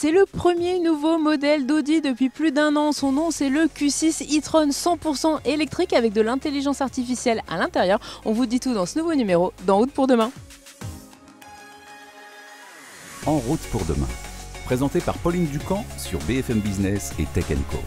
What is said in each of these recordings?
C'est le premier nouveau modèle d'Audi depuis plus d'un an. Son nom, c'est le Q6 e-tron 100% électrique avec de l'intelligence artificielle à l'intérieur. On vous dit tout dans ce nouveau numéro d'En route pour demain. En route pour demain, présenté par Pauline Ducamp sur BFM Business et Tech & Co.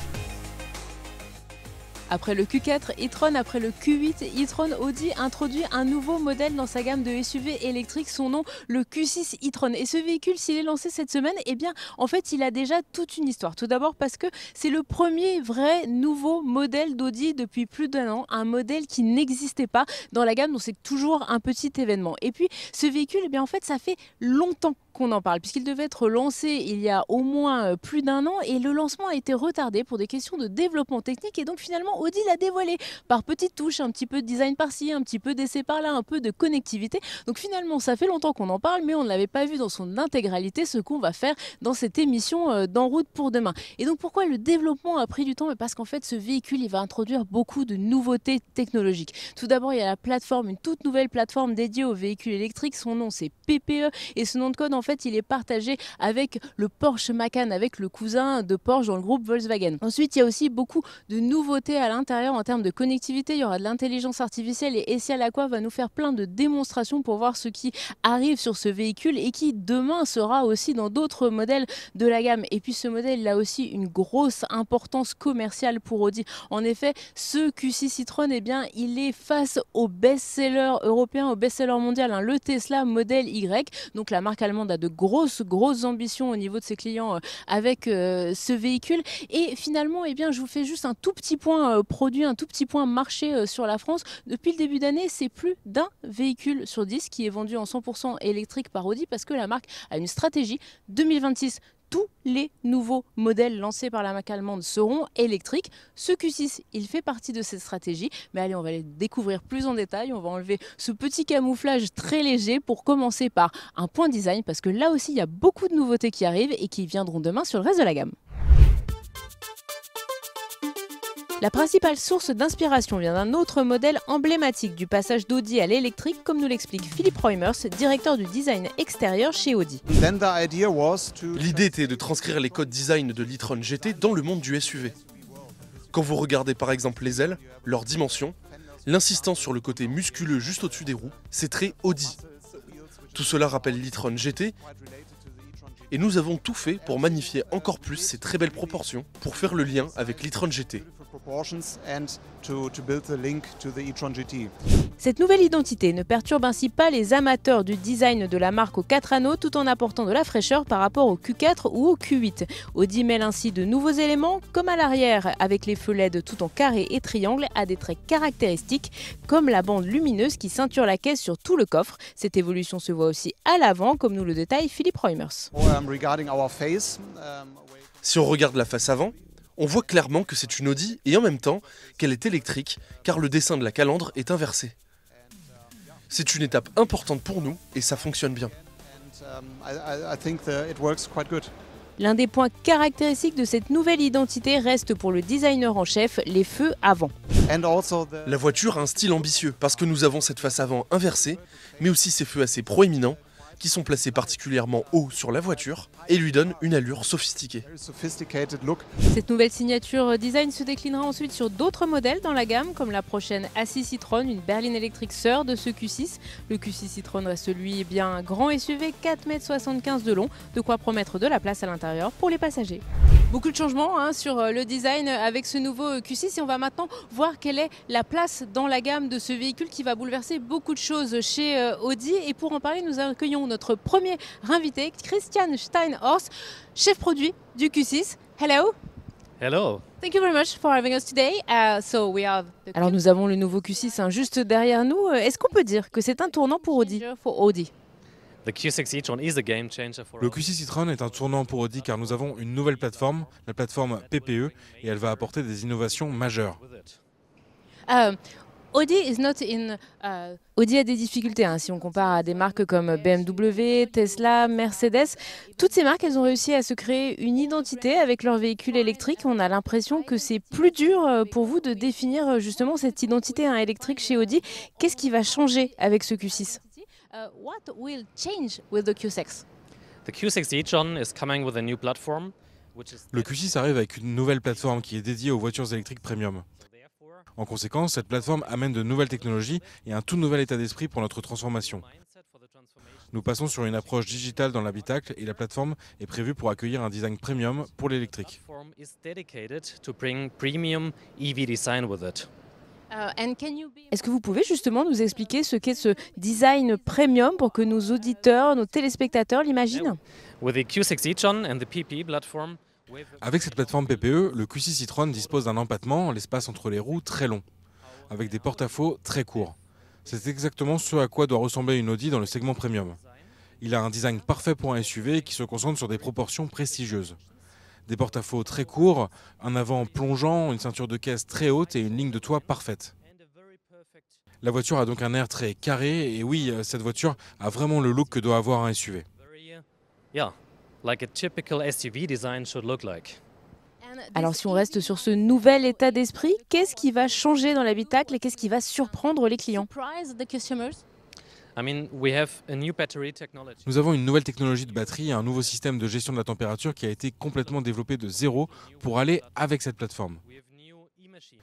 Après le Q4 e-tron, après le Q8 e-tron, Audi introduit un nouveau modèle dans sa gamme de SUV électriques, son nom le Q6 e-tron. Et ce véhicule, s'il est lancé cette semaine, eh bien en fait il a déjà toute une histoire. Tout d'abord parce que c'est le premier vrai nouveau modèle d'Audi depuis plus d'un an, un modèle qui n'existait pas dans la gamme, donc c'est toujours un petit événement. Et puis ce véhicule, eh bien en fait ça fait longtemps qu'on en parle, puisqu'il devait être lancé il y a au moins plus d'un an et le lancement a été retardé pour des questions de développement technique et donc finalement Audi l'a dévoilé par petites touches, un petit peu de design par-ci, un petit peu d'essai par-là, un peu de connectivité. Donc finalement ça fait longtemps qu'on en parle mais on ne l'avait pas vu dans son intégralité, ce qu'on va faire dans cette émission d'En route pour demain. Et donc pourquoi le développement a pris du temps? Parce qu'en fait ce véhicule il va introduire beaucoup de nouveautés technologiques. Tout d'abord il y a la plateforme, une toute nouvelle plateforme dédiée aux véhicules électriques, son nom c'est PPE et ce nom de code en fait il est partagé avec le Porsche Macan, avec le cousin de Porsche dans le groupe Volkswagen. Ensuite il y a aussi beaucoup de nouveautés à l'intérieur en termes de connectivité, il y aura de l'intelligence artificielle et Essial Aqua va nous faire plein de démonstrations pour voir ce qui arrive sur ce véhicule et qui demain sera aussi dans d'autres modèles de la gamme. Et puis ce modèle il a aussi une grosse importance commerciale pour Audi. En effet ce Q6 e-tron eh bien il est face au best-seller européen, au best-seller mondial, hein, le Tesla Model Y. Donc la marque allemande a de grosses ambitions au niveau de ses clients avec ce véhicule. Et finalement, eh bien, je vous fais juste un tout petit point produit, un tout petit point marché sur la France. Depuis le début d'année, c'est plus d'un véhicule sur 10 qui est vendu en 100% électrique par Audi parce que la marque a une stratégie 2026. Tous les nouveaux modèles lancés par la marque allemande seront électriques. Ce Q6, il fait partie de cette stratégie. Mais allez, on va les découvrir plus en détail. On va enlever ce petit camouflage très léger pour commencer par un point design parce que là aussi, il y a beaucoup de nouveautés qui arrivent et qui viendront demain sur le reste de la gamme. La principale source d'inspiration vient d'un autre modèle emblématique du passage d'Audi à l'électrique, comme nous l'explique Philippe Reumers, directeur du design extérieur chez Audi. L'idée était de transcrire les codes design de l'e-tron GT dans le monde du SUV. Quand vous regardez par exemple les ailes, leurs dimensions, l'insistance sur le côté musculeux juste au-dessus des roues, c'est très Audi. Tout cela rappelle l'e-tron GT. Et nous avons tout fait pour magnifier encore plus ces très belles proportions pour faire le lien avec l'e-tron GT. Cette nouvelle identité ne perturbe ainsi pas les amateurs du design de la marque aux 4 anneaux tout en apportant de la fraîcheur par rapport au Q4 ou au Q8. Audi mêle ainsi de nouveaux éléments comme à l'arrière avec les feux LED tout en carré et triangle à des traits caractéristiques comme la bande lumineuse qui ceinture la caisse sur tout le coffre. Cette évolution se voit aussi à l'avant comme nous le détaille Philippe Reumers. Si on regarde la face avant, on voit clairement que c'est une Audi et en même temps qu'elle est électrique car le dessin de la calandre est inversé. C'est une étape importante pour nous et ça fonctionne bien. L'un des points caractéristiques de cette nouvelle identité reste pour le designer en chef, les feux avant. La voiture a un style ambitieux parce que nous avons cette face avant inversée, mais aussi ces feux assez proéminents qui sont placés particulièrement haut sur la voiture et lui donnent une allure sophistiquée. Cette nouvelle signature design se déclinera ensuite sur d'autres modèles dans la gamme comme la prochaine A6 e-tron, une berline électrique sœur de ce Q6. Le Q6 e-tron reste lui bien un grand SUV 4,75 m de long, de quoi promettre de la place à l'intérieur pour les passagers. Beaucoup de changements sur le design avec ce nouveau Q6 et on va maintenant voir quelle est la place dans la gamme de ce véhicule qui va bouleverser beaucoup de choses chez Audi. Et pour en parler, nous accueillons notre premier invité, Christian Steinhorst, chef produit du Q6. Hello. Hello. Thank you very much for having us today. Alors nous avons le nouveau Q6 juste derrière nous. Est-ce qu'on peut dire que c'est un tournant pour Audi? Le Q6 e-tron est un tournant pour Audi car nous avons une nouvelle plateforme, la plateforme PPE, et elle va apporter des innovations majeures. Audi a des difficultés si on compare à des marques comme BMW, Tesla, Mercedes. Toutes ces marques, elles ont réussi à se créer une identité avec leurs véhicules électriques. On a l'impression que c'est plus dur pour vous de définir justement cette identité électrique chez Audi. Qu'est-ce qui va changer avec ce Q6? What will change with the Q6? The Q6 e-tron is coming with a new platform, which is Le Q6 arrive avec une nouvelle plateforme qui est dédiée aux voitures électriques premium. En conséquence, cette plateforme amène de nouvelles technologies et un tout nouvel état d'esprit pour notre transformation. Nous passons sur une approche digitale dans l'habitacle et la plateforme est prévue pour accueillir un design premium pour l'électrique. platform is dedicated to bring premium EV design with it. Est-ce que vous pouvez justement nous expliquer ce qu'est ce design premium pour que nos auditeurs, nos téléspectateurs l'imaginent? With the Q6 e-tron and the PPE platform, Avec cette plateforme PPE, le Q6 e-tron dispose d'un empattement, l'espace entre les roues très long, avec des porte-à-faux très courts. C'est exactement ce à quoi doit ressembler une Audi dans le segment premium. Il a un design parfait pour un SUV qui se concentre sur des proportions prestigieuses. Des porte-à-faux très courts, un avant plongeant, une ceinture de caisse très haute et une ligne de toit parfaite. La voiture a donc un air très carré et oui, cette voiture a vraiment le look que doit avoir un SUV. yeah, like a typical SUV design should look like. Alors si on reste sur ce nouvel état d'esprit, qu'est-ce qui va changer dans l'habitacle et qu'est-ce qui va surprendre les clients? I mean, we have a new battery technology. Nous avons une nouvelle technologie de batterie et un nouveau système de gestion de la température qui a été complètement développé de zéro pour aller avec cette plateforme. We have new e-machines.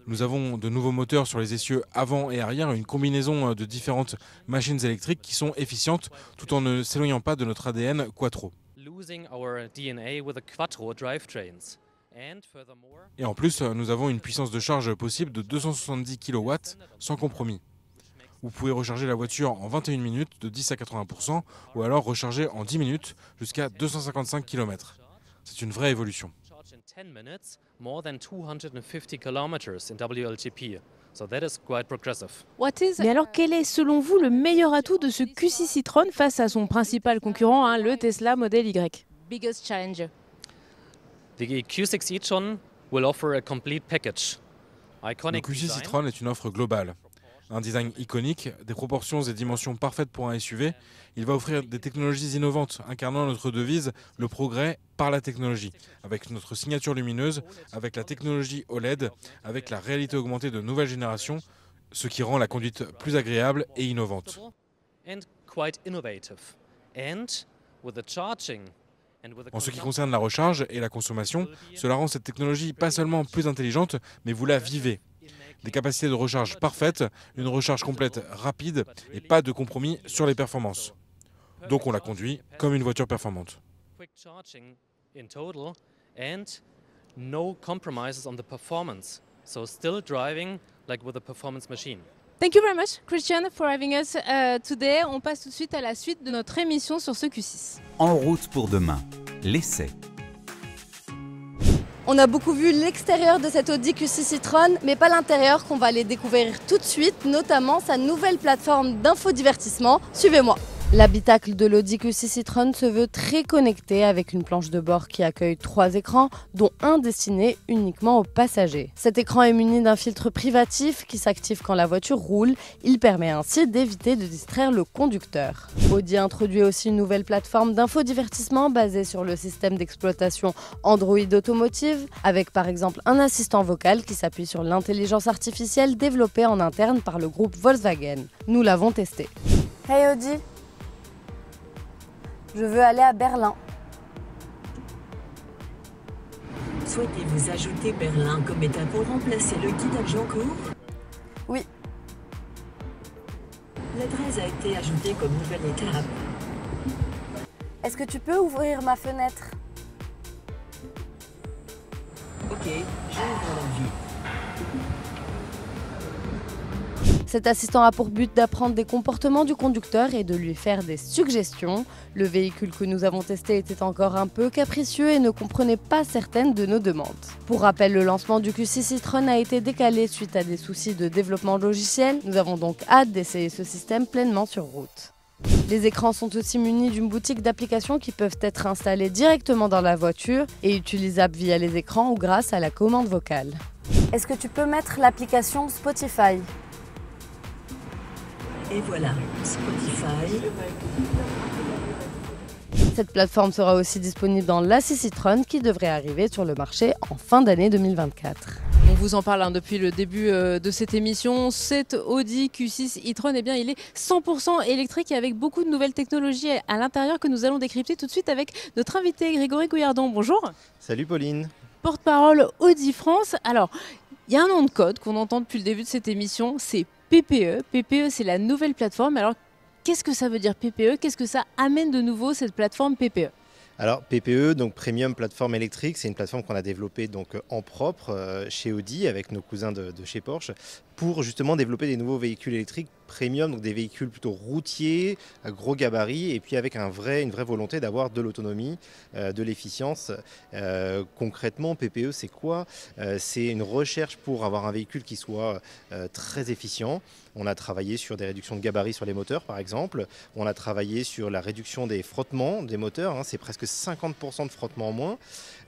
Nous avons de nouveaux moteurs sur les essieux avant et arrière, une combinaison de différentes machines électriques qui sont efficientes tout en ne s'éloignant pas de notre ADN quattro. Losing our DNA with the quattro drivetrains. And furthermore, Et en plus, nous avons une puissance de charge possible de 270 kW sans compromis. Vous pouvez recharger la voiture en 21 minutes de 10 à 80% ou alors recharger en 10 minutes jusqu'à 255 km. C'est une vraie évolution. charge in 10 minutes more than 250 kilometers in WLTP. So that is quite progressive. Mais alors quel est selon vous le meilleur atout de ce Q6 e-tron face à son principal concurrent, le Tesla Model Y? Biggest challenge. The Q6 e-tron will offer a complete package. Le Iconic Q6 design, e-tron est une offre globale. Un design iconique, des proportions et dimensions parfaites pour un SUV. Il va offrir des technologies innovantes, incarnant notre devise, le progrès par la technologie, avec notre signature lumineuse, avec la technologie OLED, avec la réalité augmentée de nouvelle génération, ce qui rend la conduite plus agréable et innovante. and quite innovative. And with the charging and with the En ce qui concerne la recharge et la consommation, cela rend cette technologie pas seulement plus intelligente, mais vous la vivez. Des capacités de recharge parfaites, une recharge complète rapide et pas de compromis sur les performances. Donc on la conduit comme une voiture performante. quick charging in total and no compromises on the performance. So still driving like with a performance machine. Thank you very much, Christian, for having us today. On passe tout de suite à la suite de notre émission sur ce Q6. En route pour demain, l'essai. On a beaucoup vu l'extérieur de cette Audi Q6 e-tron, mais pas l'intérieur qu'on va aller découvrir tout de suite, notamment sa nouvelle plateforme d'infodivertissement. Suivez-moi. L'habitacle de l'Audi Q6 e-tron se veut très connecté avec une planche de bord qui accueille 3 écrans, dont un destiné uniquement aux passagers. Cet écran est muni d'un filtre privatif qui s'active quand la voiture roule. Il permet ainsi d'éviter de distraire le conducteur. Audi introduit aussi une nouvelle plateforme d'infodivertissement basée sur le système d'exploitation Android Automotive, avec par exemple un assistant vocal qui s'appuie sur l'intelligence artificielle développée en interne par le groupe Volkswagen. Nous l'avons testé. Hey Audi, je veux aller à Berlin. Souhaitez-vous ajouter Berlin comme étape pour remplacer le guide Agincourt? Oui. L'adresse a été ajoutée comme nouvelle étape. Est-ce que tu peux ouvrir ma fenêtre? Ok, j'ouvre la vie. Cet assistant a pour but d'apprendre des comportements du conducteur et de lui faire des suggestions. Le véhicule que nous avons testé était encore un peu capricieux et ne comprenait pas certaines de nos demandes. Pour rappel, le lancement du Q6 e-tron a été décalé suite à des soucis de développement logiciel. Nous avons donc hâte d'essayer ce système pleinement sur route. Les écrans sont aussi munis d'une boutique d'applications qui peuvent être installées directement dans la voiture et utilisables via les écrans ou grâce à la commande vocale. Est-ce que tu peux mettre l'application Spotify ? Et voilà, Spotify. Cette plateforme sera aussi disponible dans l'A6 e-tron qui devrait arriver sur le marché en fin d'année 2024. On vous en parle depuis le début de cette émission. Cet Audi Q6 e-tron, eh bien, il est 100% électrique et avec beaucoup de nouvelles technologies à l'intérieur que nous allons décrypter tout de suite avec notre invité Grégory Gouillardon. Bonjour. Salut Pauline. Porte-parole Audi France. Alors, il y a un nom de code qu'on entend depuis le début de cette émission, c'est PPE. PPE, c'est la nouvelle plateforme. Alors, qu'est-ce que ça veut dire PPE? Qu'est-ce que ça amène de nouveau cette plateforme PPE? Alors PPE, donc Premium Plateforme Électrique, c'est une plateforme qu'on a développée donc en propre chez Audi avec nos cousins de chez Porsche pour justement développer des nouveaux véhicules électriques premium, donc des véhicules plutôt routiers, à gros gabarits et puis avec une vraie volonté d'avoir de l'autonomie, de l'efficience. Concrètement, PPE, c'est quoi? C'est une recherche pour avoir un véhicule qui soit très efficient. On a travaillé sur des réductions de gabarits sur les moteurs par exemple. On a travaillé sur la réduction des frottements des moteurs, c'est presque 50% de frottement en moins.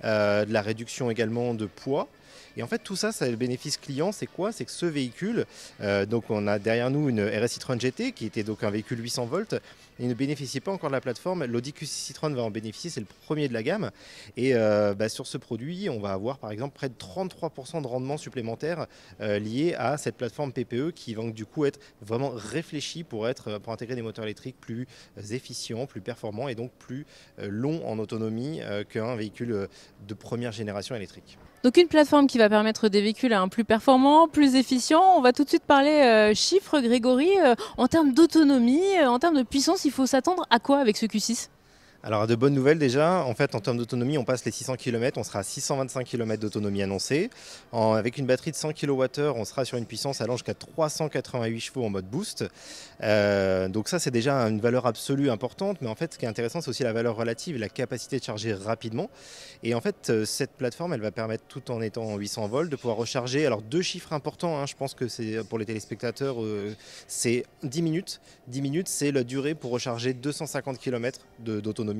De la réduction également de poids. Et en fait, tout ça, le bénéfice client, c'est quoi? C'est que ce véhicule, donc on a derrière nous une RS e-tron GT qui était donc un véhicule 800 volts. Il ne bénéficiait pas encore de la plateforme. L'Audi Q6 e-tron va en bénéficier, c'est le premier de la gamme. Et sur ce produit, on va avoir par exemple près de 33% de rendement supplémentaire lié à cette plateforme PPE qui va donc du coup être vraiment réfléchie pour intégrer des moteurs électriques plus efficients, plus performants et donc plus longs en autonomie qu'un véhicule de première génération électrique. Donc une plateforme qui va permettre des véhicules plus performants, plus efficients. On va tout de suite parler chiffres, Grégory. En termes d'autonomie, en termes de puissance, il faut s'attendre à quoi avec ce Q6 ? Alors de bonnes nouvelles déjà, en fait en termes d'autonomie on passe les 600 km, on sera à 625 km d'autonomie annoncée. Avec une batterie de 100 kWh on sera sur une puissance allant jusqu'à 388 chevaux en mode boost. Donc ça c'est déjà une valeur absolue importante, mais en fait ce qui est intéressant c'est aussi la valeur relative et la capacité de charger rapidement. Et en fait cette plateforme elle va permettre tout en étant en 800 volts de pouvoir recharger. Alors deux chiffres importants, je pense que c'est pour les téléspectateurs, c'est 10 minutes. 10 minutes c'est la durée pour recharger 250 km d'autonomie.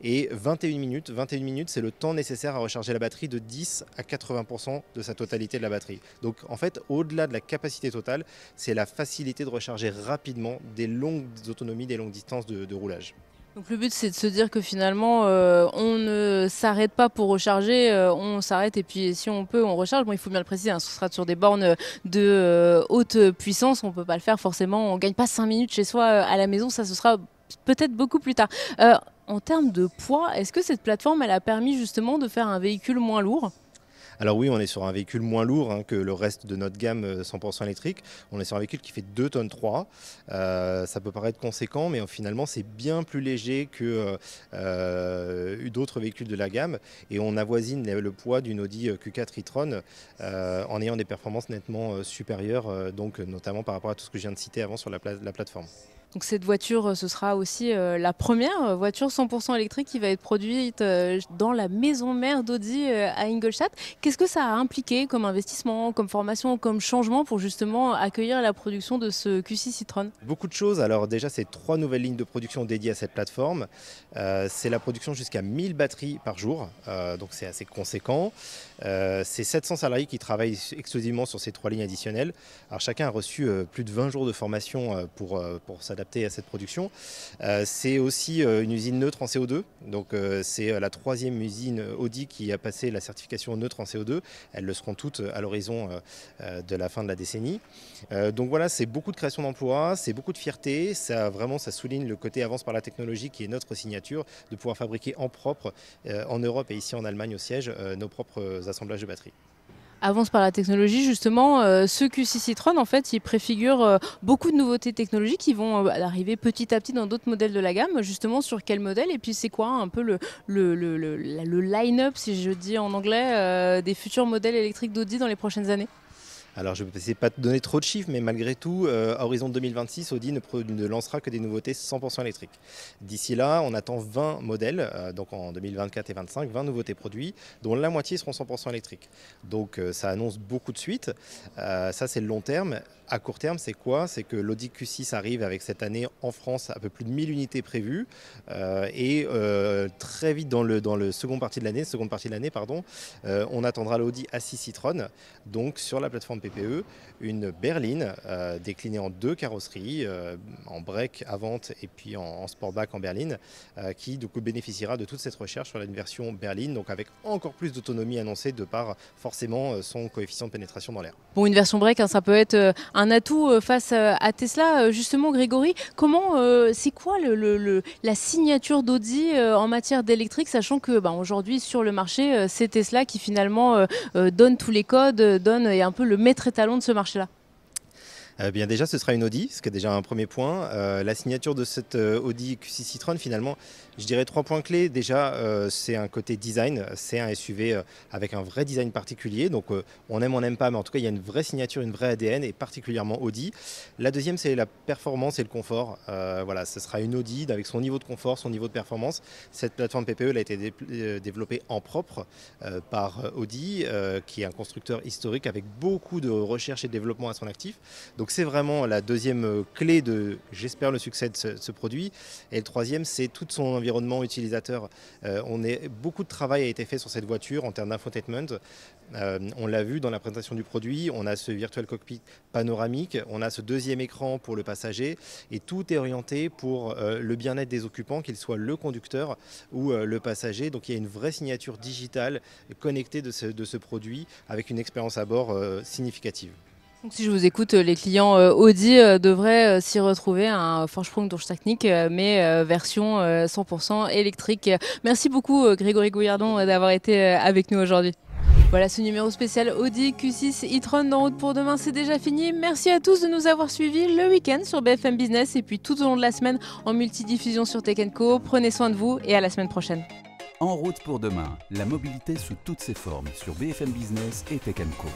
Et 21 minutes c'est le temps nécessaire à recharger la batterie de 10 à 80% de sa totalité de la batterie. Donc en fait, au-delà de la capacité totale, c'est la facilité de recharger rapidement des longues autonomies, des longues distances de roulage. Donc le but c'est de se dire que finalement on ne s'arrête pas pour recharger, on s'arrête et puis si on peut on recharge. Bon il faut bien le préciser, ce sera sur des bornes de haute puissance, on ne peut pas le faire forcément, on ne gagne pas 5 minutes chez soi à la maison, ça ce sera peut-être beaucoup plus tard. En termes de poids, est-ce que cette plateforme elle a permis justement de faire un véhicule moins lourd ? Alors oui, on est sur un véhicule moins lourd que le reste de notre gamme 100% électrique. On est sur un véhicule qui fait 2,3 tonnes. Ça peut paraître conséquent, mais finalement c'est bien plus léger que d'autres véhicules de la gamme. Et on avoisine le poids d'une Audi Q4 e-tron en ayant des performances nettement supérieures, donc notamment par rapport à tout ce que je viens de citer avant sur la plateforme. Donc cette voiture, ce sera aussi la première voiture 100% électrique qui va être produite dans la maison mère d'Audi à Ingolstadt. Qu'est-ce que ça a impliqué comme investissement, comme formation, comme changement pour justement accueillir la production de ce Q6 e-tron ? Beaucoup de choses. Alors déjà, c'est 3 nouvelles lignes de production dédiées à cette plateforme. C'est la production jusqu'à 1000 batteries par jour, donc c'est assez conséquent. C'est 700 salariés qui travaillent exclusivement sur ces 3 lignes additionnelles. Alors chacun a reçu plus de 20 jours de formation pour s'adapter à cette production. C'est aussi une usine neutre en CO2, donc c'est la 3e usine Audi qui a passé la certification neutre en CO2. Elles le seront toutes à l'horizon de la fin de la décennie. Donc voilà, c'est beaucoup de création d'emplois, c'est beaucoup de fierté, ça souligne le côté avance par la technologie qui est notre signature, de pouvoir fabriquer en propre en Europe et ici en Allemagne au siège nos propres assemblages de batteries. Avance par la technologie, justement, ce Q6 e-tron, en fait, il préfigure beaucoup de nouveautés technologiques qui vont arriver petit à petit dans d'autres modèles de la gamme. Justement, sur quel modèle? Et puis, c'est quoi un peu le line-up, si je dis en anglais, des futurs modèles électriques d'Audi dans les prochaines années? Alors je ne vais essayer de pas te donner trop de chiffres, mais malgré tout, à horizon 2026, Audi ne lancera que des nouveautés 100% électriques. D'ici là, on attend 20 modèles, donc en 2024 et 2025, 20 nouveautés produits, dont la moitié seront 100% électriques. Donc ça annonce beaucoup de suite. Ça c'est le long terme. À court terme, c'est quoi? C'est que l'Audi Q6 arrive avec cette année en France un peu plus de 1000 unités prévues et très vite dans le seconde partie de l'année, on attendra l'Audi A6 e-tron, donc sur la plateforme PPE. PPE, une berline déclinée en 2 carrosseries, en break avant et puis en sportback en berline, qui du coup bénéficiera de toute cette recherche sur la version berline, donc avec encore plus d'autonomie annoncée de par forcément son coefficient de pénétration dans l'air. Bon, une version break, hein, ça peut être un atout face à Tesla. Justement, Grégory, c'est quoi la signature d'Audi en matière d'électrique, sachant que aujourd'hui sur le marché, c'est Tesla qui finalement donne tous les codes, est un peu le maître étalon de ce marché-là? Bien déjà, ce sera une Audi, ce qui est déjà un premier point. La signature de cette Audi Q6 e-tron, finalement, je dirais 3 points clés. Déjà, c'est un côté design. C'est un SUV avec un vrai design particulier. Donc, on aime, on n'aime pas, mais en tout cas, il y a une vraie signature, une vraie ADN, et particulièrement Audi. La deuxième, c'est la performance et le confort. Voilà, ce sera une Audi avec son niveau de confort, son niveau de performance. Cette plateforme PPE elle a été développée en propre par Audi, qui est un constructeur historique avec beaucoup de recherche et de développement à son actif. Donc c'est vraiment la deuxième clé de, j'espère, le succès de ce produit. Et le troisième, c'est tout son environnement utilisateur. Beaucoup de travail a été fait sur cette voiture en termes d'infotainment. On l'a vu dans la présentation du produit, on a ce virtual cockpit panoramique, on a ce deuxième écran pour le passager, et tout est orienté pour le bien-être des occupants, qu'il soit le conducteur ou le passager. Donc il y a une vraie signature digitale connectée de ce produit avec une expérience à bord significative. Donc, si je vous écoute, les clients Audi devraient s'y retrouver, un Vorsprung durch Technik, mais version 100% électrique. Merci beaucoup Grégory Gouillardon d'avoir été avec nous aujourd'hui. Voilà, ce numéro spécial Audi Q6 e-tron dans Route pour demain, c'est déjà fini. Merci à tous de nous avoir suivis le week-end sur BFM Business et puis tout au long de la semaine en multidiffusion sur Tech & Co. Prenez soin de vous et à la semaine prochaine. En route pour demain, la mobilité sous toutes ses formes sur BFM Business et Tech & Co.